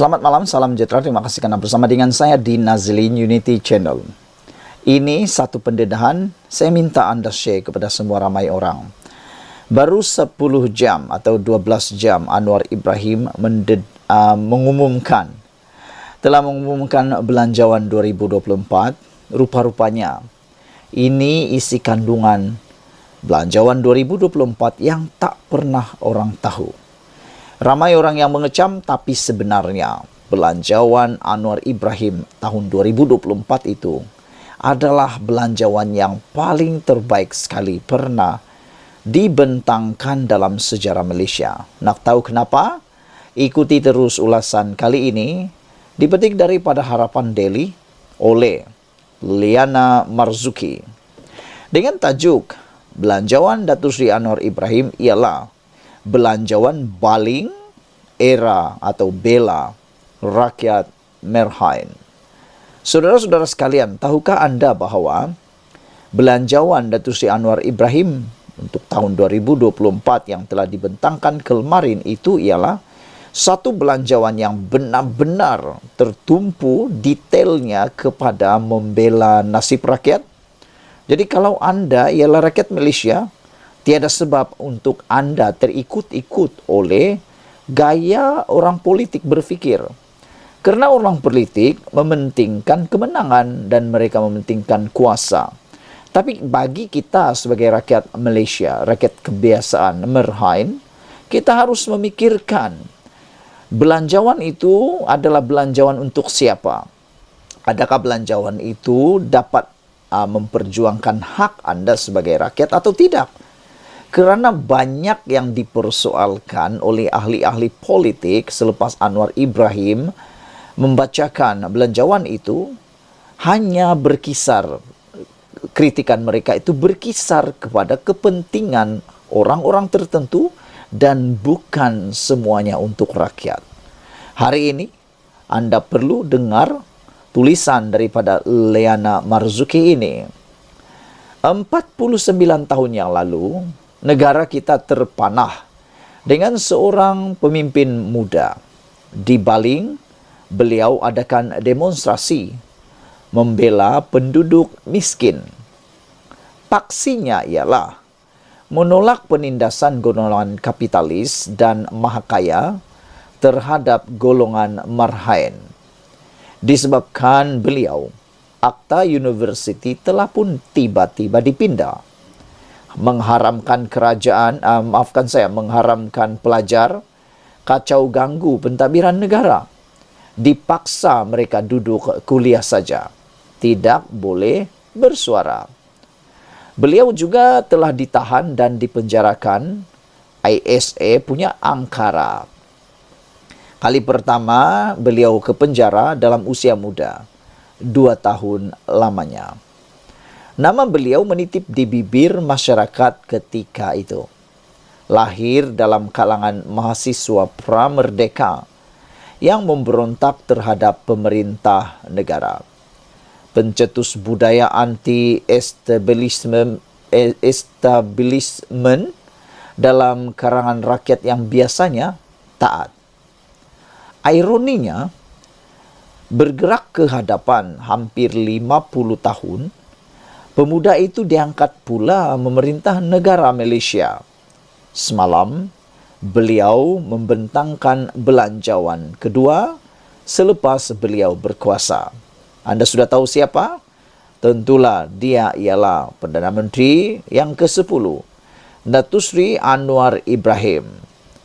Selamat malam, salam sejahtera. Terima kasih karena bersama dengan saya di Nazlin Unity Channel. Ini satu pendedahan saya minta Anda share kepada semua ramai orang. Baru 10 jam atau 12 jam Anwar Ibrahim telah mengumumkan belanjawan 2024. Rupa-rupanya ini isi kandungan belanjawan 2024 yang tak pernah orang tahu. Ramai orang yang mengecam, tapi sebenarnya belanjawan Anwar Ibrahim tahun 2024 itu adalah belanjawan yang paling terbaik sekali pernah dibentangkan dalam sejarah Malaysia. Nak tahu kenapa? Ikuti terus ulasan kali ini, dipetik daripada Harapan Daily oleh Liana Marzuki. Dengan tajuk, belanjawan Datuk Seri Anwar Ibrahim ialah belanjawan baling era atau bela rakyat Merhain. Saudara-saudara sekalian, tahukah anda bahawa belanjawan Datuk Seri Anwar Ibrahim untuk tahun 2024 yang telah dibentangkan kemarin itu ialah satu belanjawan yang benar-benar tertumpu detailnya kepada membela nasib rakyat. Jadi kalau anda ialah rakyat Malaysia, tiada sebab untuk anda terikut-ikut oleh gaya orang politik berfikir. Kerana orang politik mementingkan kemenangan dan mereka mementingkan kuasa. Tapi bagi kita sebagai rakyat Malaysia, rakyat kebiasaan Merhain, kita harus memikirkan belanjawan itu adalah belanjawan untuk siapa? Adakah belanjawan itu dapat memperjuangkan hak anda sebagai rakyat atau tidak? Kerana banyak yang dipersoalkan oleh ahli-ahli politik selepas Anwar Ibrahim membacakan belanjawan itu, hanya berkisar, kritikan mereka itu berkisar kepada kepentingan orang-orang tertentu dan bukan semuanya untuk rakyat. Hari ini anda perlu dengar tulisan daripada Liana Marzuki ini. 49 tahun yang lalu, negara kita terpanah dengan seorang pemimpin muda. Di Baling, beliau adakan demonstrasi membela penduduk miskin. Paksinya ialah menolak penindasan golongan kapitalis dan mahakaya terhadap golongan Merhain. Disebabkan beliau, Akta Universiti telah pun tiba-tiba dipindah. Mengharamkan mengharamkan pelajar kacau ganggu pentadbiran negara. Dipaksa mereka duduk kuliah saja, tidak boleh bersuara. Beliau juga telah ditahan dan dipenjarakan ISA punya angkara. Kali pertama beliau ke penjara dalam usia muda, 2 tahun lamanya. Nama beliau menitip di bibir masyarakat ketika itu. Lahir dalam kalangan mahasiswa pra-merdeka yang memberontak terhadap pemerintah negara. Pencetus budaya anti-establishment dalam kalangan rakyat yang biasanya taat. Ironinya, bergerak ke hadapan hampir 50 tahun, pemuda itu diangkat pula memerintah negara Malaysia. Semalam, beliau membentangkan belanjawan kedua selepas beliau berkuasa. Anda sudah tahu siapa? Tentulah dia ialah Perdana Menteri yang ke-10, Datuk Seri Anwar Ibrahim.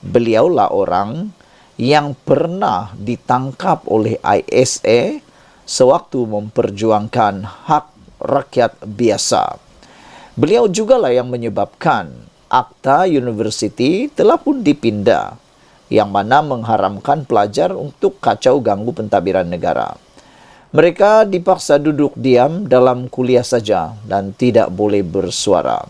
Beliaulah orang yang pernah ditangkap oleh ISA sewaktu memperjuangkan hak rakyat biasa. Beliau jugalah yang menyebabkan Akta Universiti telah pun dipindah, yang mana mengharamkan pelajar untuk kacau ganggu pentadbiran negara. Mereka dipaksa duduk diam dalam kuliah saja dan tidak boleh bersuara.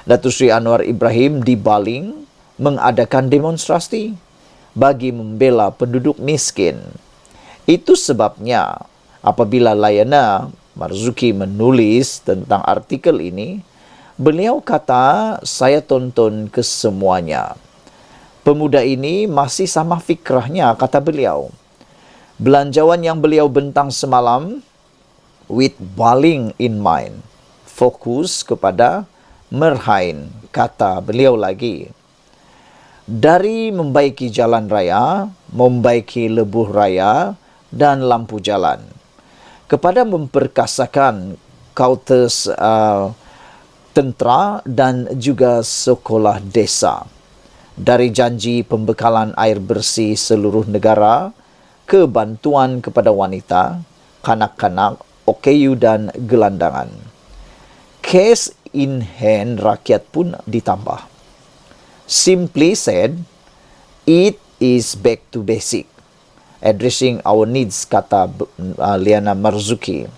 Datuk Seri Anwar Ibrahim di Baling mengadakan demonstrasi bagi membela penduduk miskin. Itu sebabnya apabila Liana Marzuki menulis tentang artikel ini, beliau kata, saya tonton kesemuanya. Pemuda ini masih sama fikrahnya, kata beliau. Belanjawan yang beliau bentang semalam, with baling in mind, fokus kepada Merhain, kata beliau lagi. Dari membaiki jalan raya, membaiki lebuh raya dan lampu jalan, kepada memperkasakan kautus tentera dan juga sekolah desa. Dari janji pembekalan air bersih seluruh negara ke bantuan kepada wanita, kanak-kanak, OKU dan gelandangan. Cash in hand rakyat pun ditambah. Simply said, it is back to basic. Addressing our needs, kata Liana Marzuki.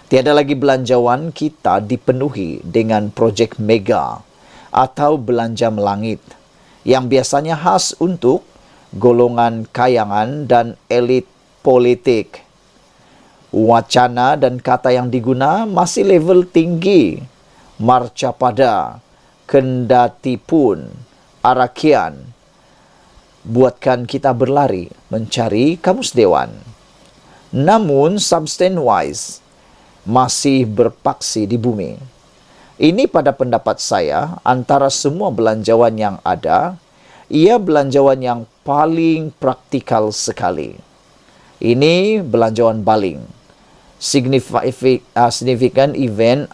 Tiada lagi belanjawan kita dipenuhi dengan projek mega atau belanja melangit yang biasanya khas untuk golongan kayangan dan elit politik. Wacana dan kata yang diguna masih level tinggi. Marca pada, kendati pun, arakian, buatkan kita berlari mencari kamus dewan. Namun, substance-wise, masih berpaksi di bumi. Ini pada pendapat saya, antara semua belanjawan yang ada, ia belanjawan yang paling praktikal sekali. Ini belanjawan baling. Significant event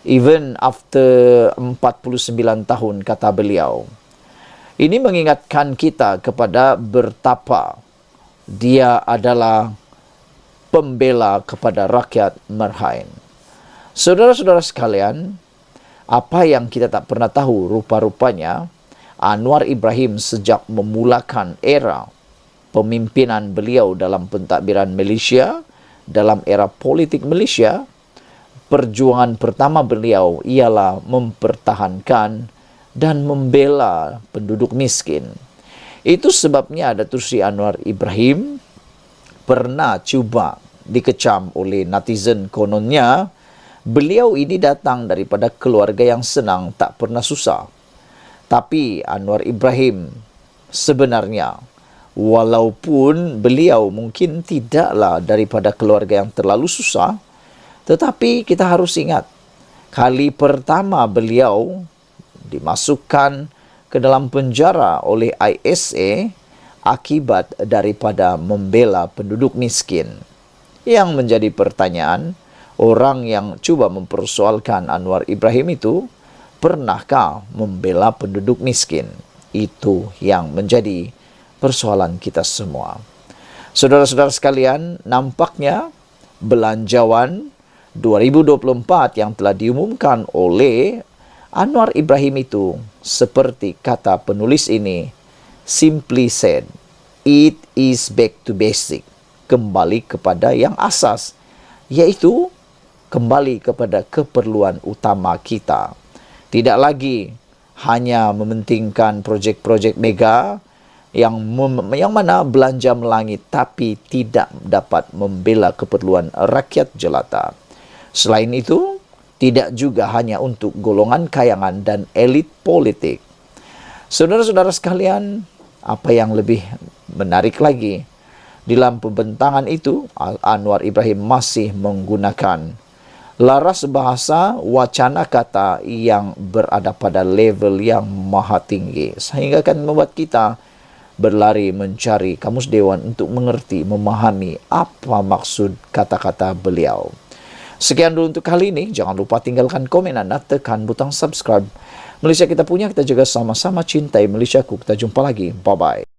even after 49 tahun, kata beliau. Ini mengingatkan kita kepada betapa dia adalah pembela kepada rakyat Merhain. Saudara-saudara sekalian, apa yang kita tak pernah tahu, rupa-rupanya Anwar Ibrahim sejak memulakan era pemimpinan beliau dalam pentadbiran Malaysia, dalam era politik Malaysia, perjuangan pertama beliau ialah mempertahankan dan membela penduduk miskin. Itu sebabnya Datuk Seri Anwar Ibrahim pernah cuba dikecam oleh netizen, kononnya beliau ini datang daripada keluarga yang senang, tak pernah susah. Tapi Anwar Ibrahim sebenarnya, walaupun beliau mungkin tidaklah daripada keluarga yang terlalu susah, tetapi kita harus ingat, kali pertama beliau dimasukkan ke dalam penjara oleh ISA akibat daripada membela penduduk miskin. Yang menjadi pertanyaan, orang yang cuba mempersoalkan Anwar Ibrahim itu, pernahkah membela penduduk miskin? Itu yang menjadi persoalan kita semua. Saudara-saudara sekalian, nampaknya belanjawan 2024 yang telah diumumkan oleh Anwar Ibrahim itu, seperti kata penulis ini, simply said, it is back to basic. Kembali kepada yang asas, yaitu kembali kepada keperluan utama kita. Tidak lagi hanya mementingkan projek-projek mega yang mana belanja melangit tapi tidak dapat membela keperluan rakyat jelata. Selain itu, tidak juga hanya untuk golongan kayangan dan elit politik. Saudara-saudara sekalian, apa yang lebih menarik lagi, dalam pembentangan itu, Anwar Ibrahim masih menggunakan laras bahasa, wacana kata yang berada pada level yang maha tinggi, sehingga akan membuat kita berlari mencari kamus dewan untuk mengerti, memahami apa maksud kata-kata beliau. Sekian dulu untuk kali ini. Jangan lupa tinggalkan komen Anda, tekan butang subscribe. Malaysia kita punya, kita juga sama-sama cintai Malaysiaku. Kita jumpa lagi. Bye-bye.